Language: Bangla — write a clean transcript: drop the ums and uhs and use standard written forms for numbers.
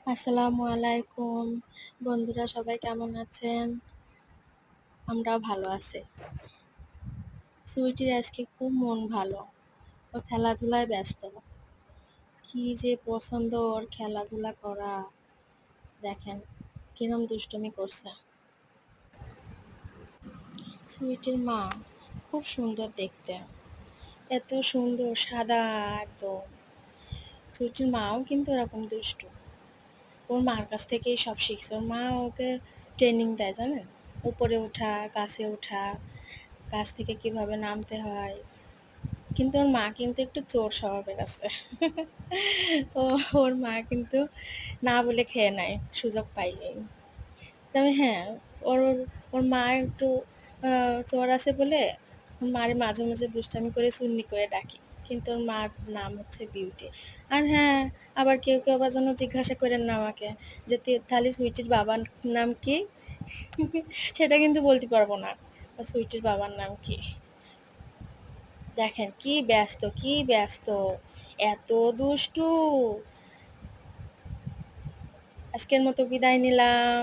আসসালামু আলাইকুম। বন্ধুরা সবাই কেমন আছেন? আমরাও ভালো আছি। সুইটির আজকে খুব মন ভালো। ও খেলাধুলায় ব্যস্ত। কি যে পছন্দ ওর খেলাধুলা করা। দেখেন কিরম দুষ্টুমি করছে। সুইটির মা খুব সুন্দর দেখতে। এত সুন্দর সাদা একদম। সুইটির মাও কিন্তু এরকম দুষ্টু। ওর মার কাছ থেকেই সব শিখছে। ওর মা ওকে ট্রেনিং দেয় জানেন? উপরে ওঠা, গাছে ওঠা, গাছ থেকে কিভাবে নামতে হয়। কিন্তু ওর মা কিন্তু একটু চোর স্বভাবের আছে। ও ওর মা কিন্তু না বলে খেয়ে নেয় সুযোগ পাইলেই। তবে হ্যাঁ, ওর ওর মা একটু চোর আছে বলে ওর মারে মাঝে মাঝে দুষ্টামি করে চুন্নি করে ডাকি। কিন্তু ওর মার নাম হচ্ছে বিউটি। আর হ্যাঁ, আবার কেউ কেউ আবার যেন জিজ্ঞাসা করেন না আমাকে যে তাহলে সুইটির বাবার নাম কি? সেটা কিন্তু বলতে পারবো না সুইটির বাবার নাম কি। দেখেন কি ব্যস্ত, কি ব্যস্ত, এত দুষ্টু। আজকের মতো বিদায় নিলাম।